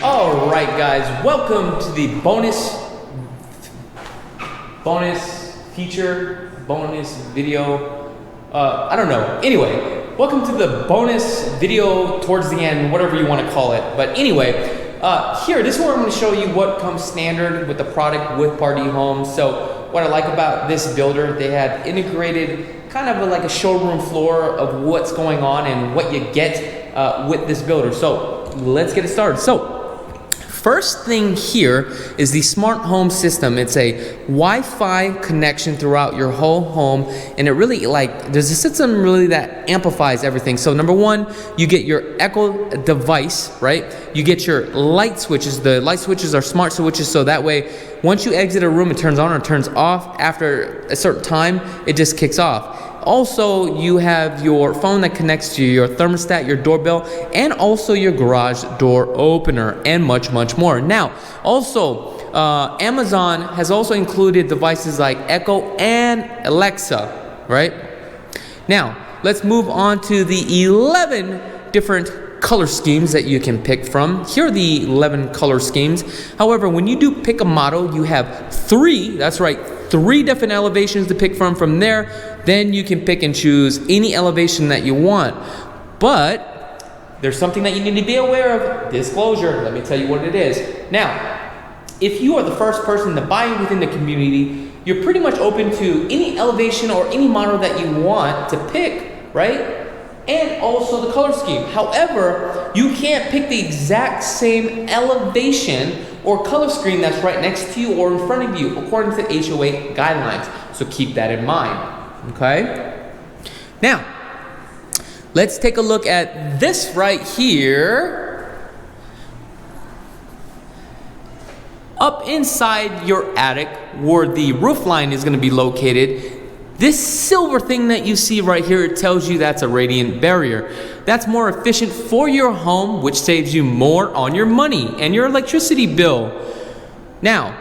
Alright guys, welcome to the bonus video, I don't know. Anyway, welcome to the bonus video towards the end, whatever you want to call it. But anyway, here, this is where I'm going to show you what comes standard with the product with Pardee Homes. So what I like about this builder, they have integrated kind of like a showroom floor of what's going on and what you get with this builder. So let's get it started. So first thing here is the smart home system. It's a Wi-Fi connection throughout your whole home, and it really, like, there's a system really that amplifies everything. So number one, you get your Echo device, right? You get your light switches. The light switches are smart switches, so that way once you exit a room, it turns on or turns off. After a certain time, it just kicks off. Also, you have your phone that connects to your thermostat, your doorbell, and also your garage door opener, and much, much more. Now, also, Amazon has also included devices like Echo and Alexa, right? Now, let's move on to the 11 different color schemes that you can pick from. Here are the 11 color schemes. However, when you do pick a model, you have three, that's right, 3 different elevations to pick from there. Then you can pick and choose any elevation that you want. But there's something that you need to be aware of. Disclosure, let me tell you what it is. Now, if you are the first person to buy within the community, you're pretty much open to any elevation or any model that you want to pick, right? And also the color scheme. However, you can't pick the exact same elevation or color scheme that's right next to you or in front of you according to HOA guidelines. So keep that in mind, okay? Now, let's take a look at this right here. Up inside your attic where the roof line is going to be located, this silver thing that you see right here, it tells you that's a radiant barrier. That's more efficient for your home, which saves you more on your money and your electricity bill. Now,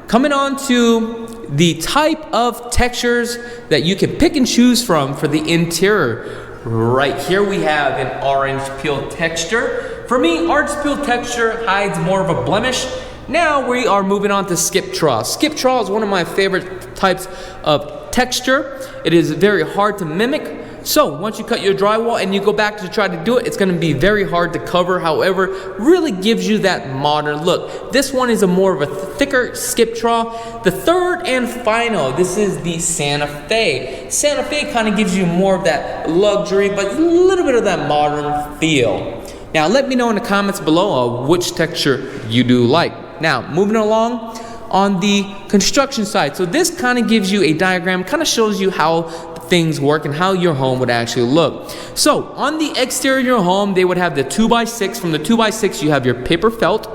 coming on to the type of textures that you can pick and choose from for the interior. Right here we have an orange peel texture. For me, orange peel texture hides more of a blemish. Now we are moving on to skip trawl. Skip trawl is one of my favorite types of texture. It is very hard to mimic. So once you cut your drywall and you go back to try to do it, it's going to be very hard to cover. However, really gives you that modern look. This one is a more of a thicker skip trawl. The third and final, this is the Santa Fe. Santa Fe kind of gives you more of that luxury, but a little bit of that modern feel. Now let me know in the comments below which texture you do like. Now moving along on the construction side. So this kind of gives you a diagram, kind of shows you how things work and how your home would actually look. So on the exterior of your home, they would have the 2x6. From the 2x6, you have your paper felt.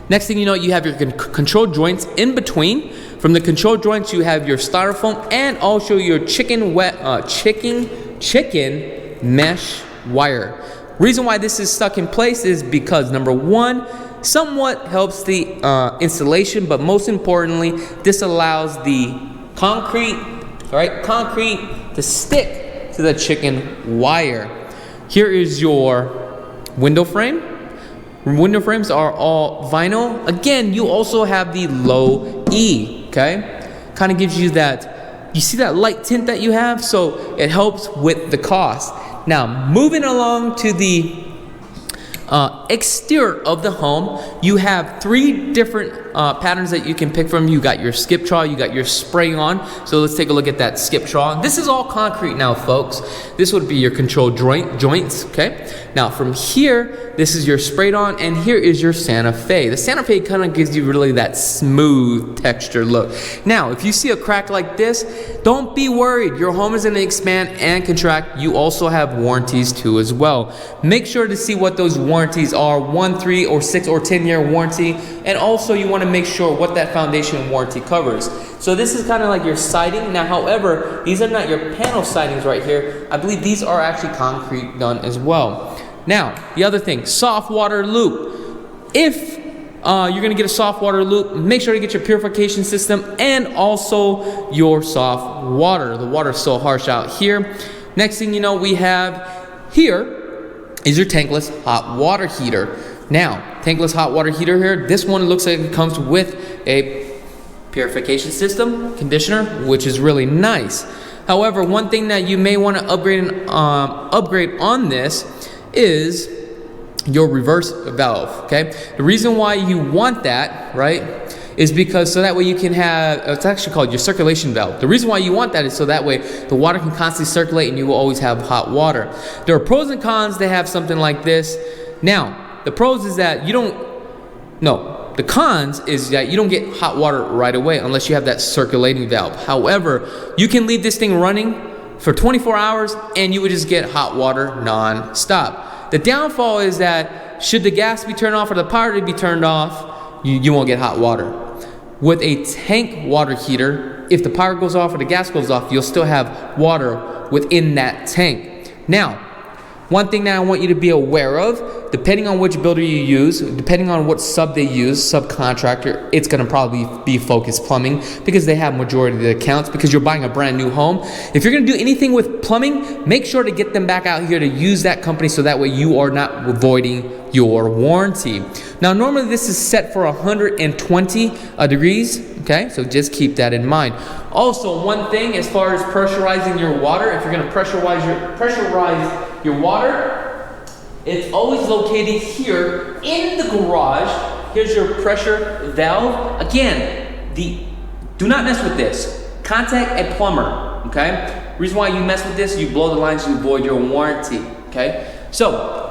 Next thing you know, you have your control joints in between. From the control joints, you have your styrofoam and also your chicken mesh wire. Reason why this is stuck in place is because number one, somewhat helps the installation, but most importantly, this allows the concrete to stick to the chicken wire. Here is your window frame. Window frames are all vinyl. Again, you also have the low E, okay? Kind of gives you that, you see that light tint that you have? So it helps with the cost. Now, moving along to the exterior of the home, you have 3 different patterns that you can pick from. You got your skip trawl, you got your spray on. So let's take a look at that skip trawl. This is all concrete now, folks. This would be your control joints, okay? Now from here, this is your sprayed on, and here is your Santa Fe. The Santa Fe kind of gives you really that smooth texture look. Now, if you see a crack like this, don't be worried. Your home is going to expand and contract. You also have warranties too as well. Make sure to see what those warranties are, 1, 3, or 6, or 10-year warranty, and also you want to make sure what that foundation warranty covers. So this is kind of like your siding. Now, however, these are not your panel sidings right here. I believe these are actually concrete done as well. Now, the other thing, soft water loop. If you're going to get a soft water loop, make sure to get your purification system and also your soft water. The water is so harsh out here. Next thing you know, we have here is your tankless hot water heater. Now, tankless hot water heater here, this one looks like it comes with a purification system, conditioner, which is really nice. However, one thing that you may want to upgrade on this is your reverse valve, okay? The reason why you want that, right, is because so that way you can have, it's actually called your circulation valve. The reason why you want that is so that way the water can constantly circulate and you will always have hot water. There are pros and cons to have something like this. Now, the pros is that the cons is that you don't get hot water right away unless you have that circulating valve. However, you can leave this thing running for 24 hours and you would just get hot water non-stop. The downfall is that should the gas be turned off or the power be turned off, you won't get hot water. With a tank water heater, if the power goes off or the gas goes off, you'll still have water within that tank. Now, one thing that I want you to be aware of, depending on which builder you use, depending on what sub they use, subcontractor, it's going to probably be Focus Plumbing because they have majority of the accounts because you're buying a brand new home. If you're going to do anything with plumbing, make sure to get them back out here to use that company so that way you are not avoiding your warranty. Now, normally this is set for 120 degrees, okay? So just keep that in mind. Also, one thing as far as pressurizing your water, if you're going to pressurize your water, it's always located here in the garage. Here's your pressure valve. Again, do not mess with this. Contact a plumber, okay? Reason why you mess with this, you blow the lines, you avoid your warranty, okay? So,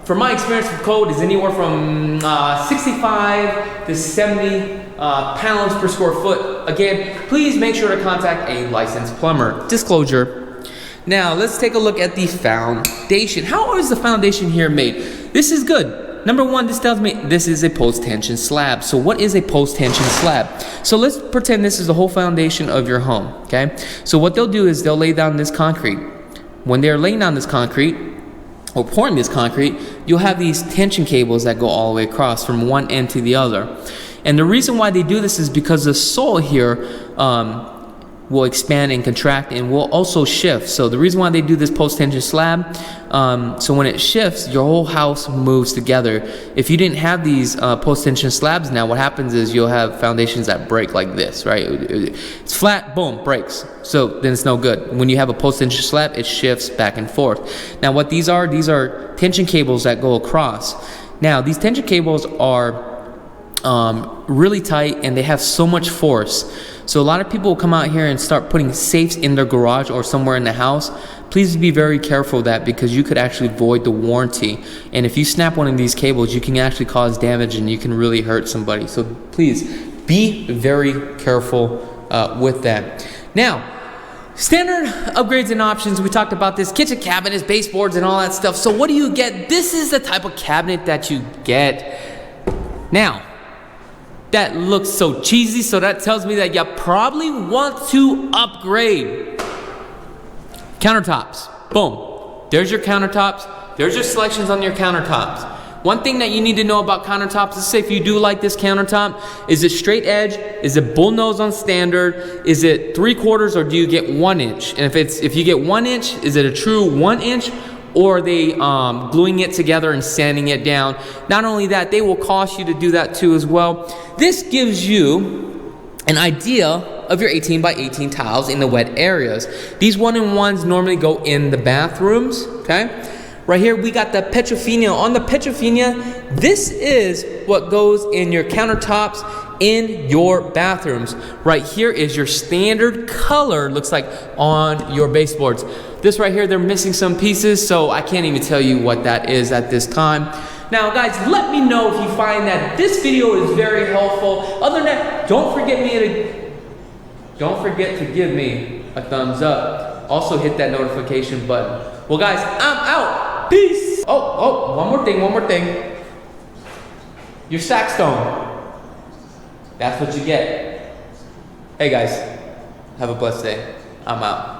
from my experience with code is anywhere from 65 to 70 pounds per square foot. Again, please make sure to contact a licensed plumber. Disclosure. Now, let's take a look at the foundation. How is the foundation here made? This is good. Number one, this tells me this is a post-tension slab. So what is a post-tension slab? So let's pretend this is the whole foundation of your home, okay? So what they'll do is they'll lay down this concrete. When they're laying down this concrete, or pouring this concrete, you'll have these tension cables that go all the way across from one end to the other. And the reason why they do this is because the soil here will expand and contract and will also shift. So the reason why they do this post-tension slab, so when it shifts, your whole house moves together. If you didn't have these post-tension slabs now, what happens is you'll have foundations that break like this, right? It's flat, boom, breaks. So then it's no good. When you have a post-tension slab, it shifts back and forth. Now what these are tension cables that go across. Now these tension cables are really tight and they have so much force. So a lot of people will come out here and start putting safes in their garage or somewhere in the house. Please be very careful of that, because you could actually void the warranty. And if you snap one of these cables, you can actually cause damage and you can really hurt somebody. So please be very careful with that. Now, standard upgrades and options, we talked about this, kitchen cabinets, baseboards, and all that stuff. So what do you get? This is the type of cabinet that you get. Now, that looks so cheesy, so that tells me that you probably want to upgrade. Countertops, boom. There's your countertops. There's your selections on your countertops. One thing that you need to know about countertops is, say if you do like this countertop, is it straight edge? Is it bull nose on standard? Is it 3/4 or do you get 1 inch? And if you get 1 inch, is it a true 1 inch? Or are they gluing it together and sanding it down? Not only that, they will cost you to do that too as well. This gives you an idea of your 18 by 18 tiles in the wet areas. These 1-in-1s normally go in the bathrooms, okay? Right here, we got the Pkwy. On the Pkwy, this is what goes in your countertops in your bathrooms. Right here is your standard color, looks like, on your baseboards. This right here, they're missing some pieces, so I can't even tell you what that is at this time. Now guys, let me know if you find that this video is very helpful. Other than that, don't forget to give me a thumbs up. Also hit that notification button. Well guys, I'm out. Peace. Oh, one more thing. Your sackstone. That's what you get. Hey guys, have a blessed day. I'm out.